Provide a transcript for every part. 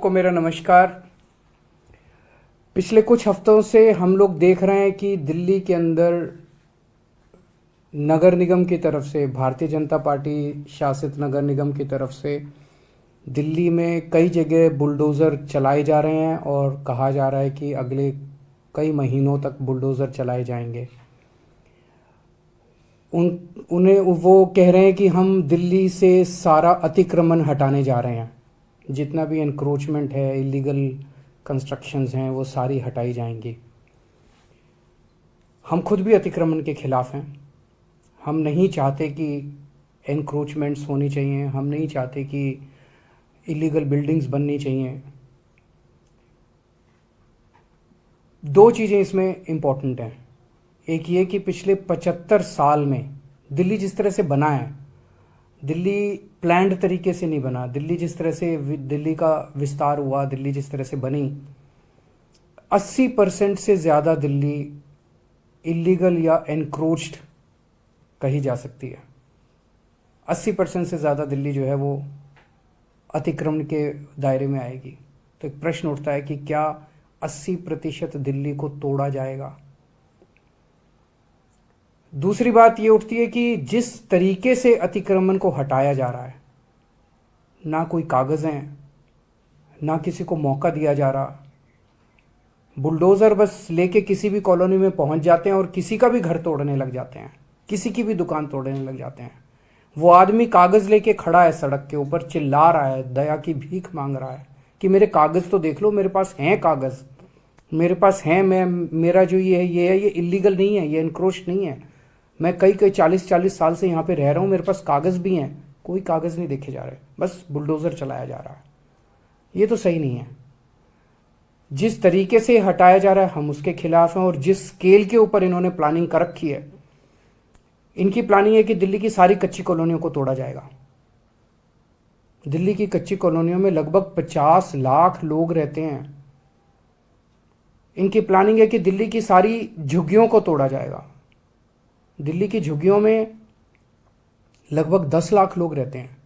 सबको मेरा नमस्कार। पिछले कुछ हफ्तों से हम लोग देख रहे हैं कि दिल्ली के अंदर नगर निगम की तरफ से, भारतीय जनता पार्टी शासित नगर निगम की तरफ से दिल्ली में कई जगह बुलडोज़र चलाए जा रहे हैं और कहा जा रहा है कि अगले कई महीनों तक बुलडोज़र चलाए जाएंगे। उन्हें वो कह रहे हैं कि हम दिल्ली से सारा अतिक्रमण हटाने जा रहे हैं, जितना भी एनक्रोचमेंट है, इलीगल कंस्ट्रक्शंस हैं, वो सारी हटाई जाएंगी। हम खुद भी अतिक्रमण के खिलाफ हैं। हम नहीं चाहते कि एनक्रोचमेंट्स होनी चाहिए, हम नहीं चाहते कि इलीगल बिल्डिंग्स बननी चाहिए। दो चीज़ें इसमें इम्पॉर्टेंट हैं। एक ये कि पिछले 75 साल में दिल्ली जिस तरह से बना है, दिल्ली प्लान्ड तरीके से नहीं बना। दिल्ली जिस तरह से दिल्ली का विस्तार हुआ, दिल्ली जिस तरह से बनी, 80% से ज़्यादा दिल्ली इलीगल या एनक्रोच्ड कही जा सकती है। 80% से ज़्यादा दिल्ली जो है वो अतिक्रमण के दायरे में आएगी। तो एक प्रश्न उठता है कि क्या 80% दिल्ली को तोड़ा जाएगा? दूसरी बात ये उठती है कि जिस तरीके से अतिक्रमण को हटाया जा रहा है, ना कोई कागज़ हैं, ना किसी को मौका दिया जा रहा। बुलडोज़र बस लेके किसी भी कॉलोनी में पहुंच जाते हैं और किसी का भी घर तोड़ने लग जाते हैं, किसी की भी दुकान तोड़ने लग जाते हैं। वो आदमी कागज़ लेके खड़ा है सड़क के ऊपर, चिल्ला रहा है, दया की भीख मांग रहा है कि मेरे कागज़ तो देख लो, मेरे पास हैं कागज़, मेरे पास हैं, मेरा जो ये है ये इलीगल नहीं है, ये एनक्रोच नहीं है। मैं कई 40 साल से यहाँ पे रह रहा हूँ, मेरे पास कागज़ भी हैं। कोई कागज़ नहीं देखे जा रहे, बस बुलडोज़र चलाया जा रहा है। ये तो सही नहीं है। जिस तरीके से हटाया जा रहा है हम उसके खिलाफ हैं, और जिस स्केल के ऊपर इन्होंने प्लानिंग कर रखी है, इनकी प्लानिंग है कि दिल्ली की सारी कच्ची कॉलोनियों को तोड़ा जाएगा। दिल्ली की कच्ची कॉलोनियों में लगभग 50 लाख लोग रहते हैं। इनकी प्लानिंग है कि दिल्ली की सारी झुग्गियों को तोड़ा जाएगा। दिल्ली की झुग्गियों में लगभग 10 लाख लोग रहते हैं।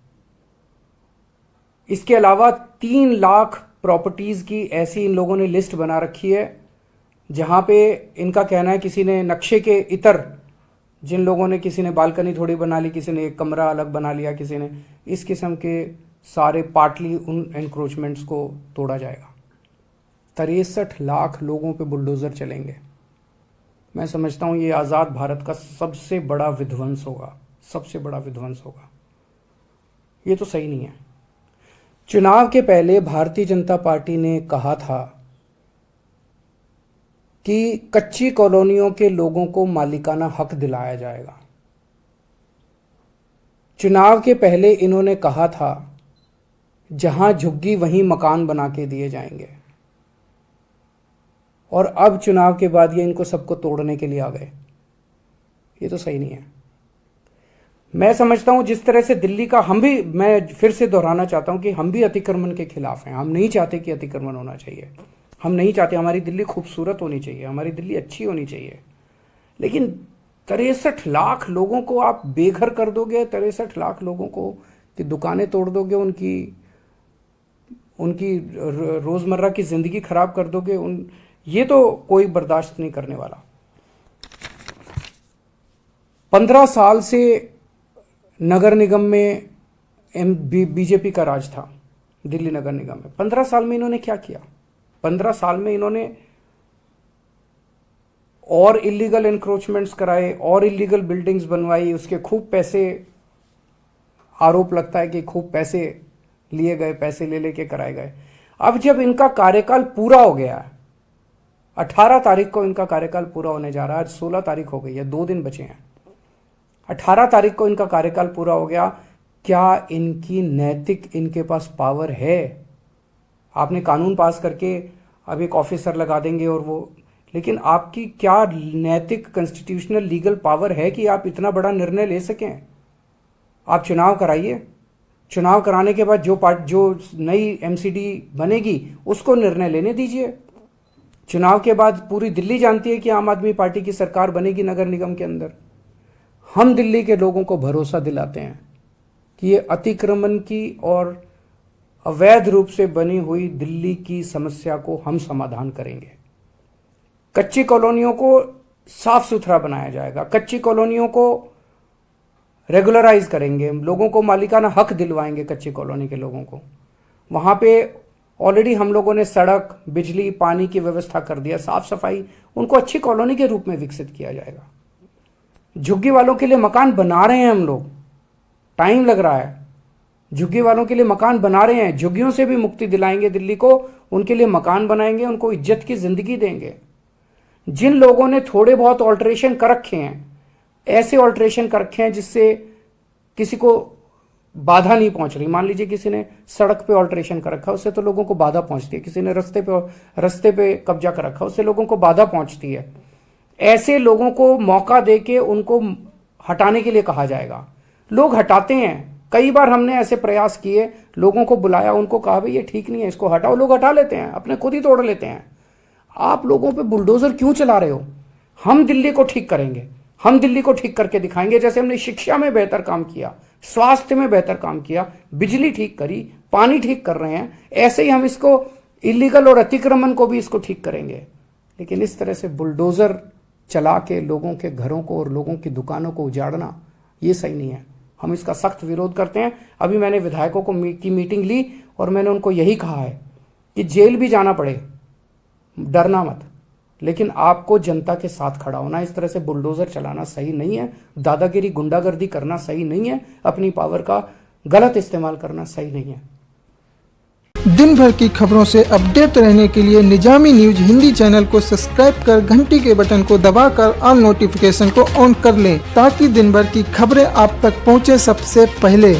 इसके अलावा 3 लाख प्रॉपर्टीज की ऐसी इन लोगों ने लिस्ट बना रखी है, जहां पे इनका कहना है किसी ने नक्शे के इतर, जिन लोगों ने, किसी ने बालकनी थोड़ी बना ली, किसी ने एक कमरा अलग बना लिया, किसी ने इस किस्म के सारे पार्टली उन एनक्रोचमेंट्स को तोड़ा जाएगा। 63 लाख लोगों पे बुलडोजर चलेंगे। मैं समझता हूं ये आज़ाद भारत का सबसे बड़ा विध्वंस होगा, सबसे बड़ा विध्वंस होगा। ये तो सही नहीं है। चुनाव के पहले भारतीय जनता पार्टी ने कहा था कि कच्ची कॉलोनियों के लोगों को मालिकाना हक दिलाया जाएगा। चुनाव के पहले इन्होंने कहा था जहां झुग्गी वहीं मकान बना के दिए जाएंगे, और अब चुनाव के बाद ये इनको सबको तोड़ने के लिए आ गए। ये तो सही नहीं है। मैं समझता हूं जिस तरह से दिल्ली का, मैं फिर से दोहराना चाहता हूं कि हम भी अतिक्रमण के खिलाफ हैं। हम नहीं चाहते कि अतिक्रमण होना चाहिए, हम नहीं चाहते। हमारी दिल्ली खूबसूरत होनी चाहिए, हमारी दिल्ली अच्छी होनी चाहिए। लेकिन 63 लाख लोगों को आप बेघर कर दोगे, 63 लाख लोगों को की दुकानें तोड़ दोगे, उनकी रोजमर्रा की जिंदगी खराब कर दोगे, ये तो कोई बर्दाश्त नहीं करने वाला। 15 साल से नगर निगम में बीजेपी का राज था, दिल्ली नगर निगम में। 15 साल में इन्होंने क्या किया? 15 साल में इन्होंने और इलीगल एनक्रोचमेंट्स कराए, और इलीगल बिल्डिंग्स बनवाई, उसके खूब पैसे, आरोप लगता है कि खूब पैसे लिए गए, पैसे ले लेके कराए गए। अब जब इनका कार्यकाल पूरा हो गया, 18 तारीख को इनका कार्यकाल पूरा होने जा रहा है, आज 16 तारीख हो गई है, 2 दिन बचे हैं। 18 तारीख को इनका कार्यकाल पूरा हो गया। क्या इनकी नैतिक, इनके पास पावर है? आपने कानून पास करके अब एक ऑफिसर लगा देंगे और वो, लेकिन आपकी क्या नैतिक, कॉन्स्टिट्यूशनल, लीगल पावर है कि आप इतना बड़ा निर्णय ले सकें? आप चुनाव कराइए, चुनाव कराने के बाद जो नई एमसीडी बनेगी उसको निर्णय लेने दीजिए। चुनाव के बाद पूरी दिल्ली जानती है कि आम आदमी पार्टी की सरकार बनेगी नगर निगम के अंदर। हम दिल्ली के लोगों को भरोसा दिलाते हैं कि ये अतिक्रमण की और अवैध रूप से बनी हुई दिल्ली की समस्या को हम समाधान करेंगे। कच्ची कॉलोनियों को साफ सुथरा बनाया जाएगा, कच्ची कॉलोनियों को रेगुलराइज करेंगे, लोगों को मालिकाना हक दिलवाएंगे कच्ची कॉलोनी के लोगों को। वहां पे ऑलरेडी हम लोगों ने सड़क, बिजली, पानी की व्यवस्था कर दिया, साफ सफाई, उनको अच्छी कॉलोनी के रूप में विकसित किया जाएगा। झुग्गी वालों के लिए मकान बना रहे हैं हम लोग, टाइम लग रहा है, झुग्गी वालों के लिए मकान बना रहे हैं, झुग्गियों से भी मुक्ति दिलाएंगे दिल्ली को, उनके लिए मकान बनाएंगे, उनको इज्जत की जिंदगी देंगे। जिन लोगों ने थोड़े बहुत ऑल्ट्रेशन कर रखे हैं, ऐसे ऑल्ट्रेशन कर रखे हैं जिससे किसी को बाधा नहीं पहुंच रही, मान लीजिए किसी ने सड़क पे ऑल्ट्रेशन कर रखा, उससे तो लोगों को बाधा पहुंचती है, किसी ने रस्ते पे कब्जा कर रखा, उससे लोगों को बाधा पहुंचती है। ऐसे लोगों को मौका देके उनको हटाने के लिए कहा जाएगा। लोग हटाते हैं, कई बार हमने ऐसे प्रयास किए, लोगों को बुलाया, उनको कहा भाई ये ठीक नहीं है, इसको हटाओ, लोग हटा लेते हैं, अपने खुद ही तोड़ लेते हैं। आप लोगों पे बुलडोजर क्यों चला रहे हो? हम दिल्ली को ठीक करेंगे, हम दिल्ली को ठीक करके दिखाएंगे। जैसे हमने शिक्षा में बेहतर काम किया, स्वास्थ्य में बेहतर काम किया, बिजली ठीक करी, पानी ठीक कर रहे हैं, ऐसे ही हम इसको इलीगल और अतिक्रमण को भी इसको ठीक करेंगे। लेकिन इस तरह से बुलडोजर चला के लोगों के घरों को और लोगों की दुकानों को उजाड़ना, ये सही नहीं है। हम इसका सख्त विरोध करते हैं। अभी मैंने विधायकों की मीटिंग ली और मैंने उनको यही कहा है कि जेल भी जाना पड़े, डरना मत, लेकिन आपको जनता के साथ खड़ा होना। इस तरह से बुलडोजर चलाना सही नहीं है, दादागिरी, गुंडागर्दी करना सही नहीं है, अपनी पावर का गलत इस्तेमाल करना सही नहीं है। दिन भर की खबरों से अपडेट रहने के लिए निजामी न्यूज हिंदी चैनल को सब्सक्राइब कर घंटी के बटन को दबाकर ऑल नोटिफिकेशन को ऑन कर लें, ताकि दिन भर की खबरें आप तक पहुंचे सबसे पहले।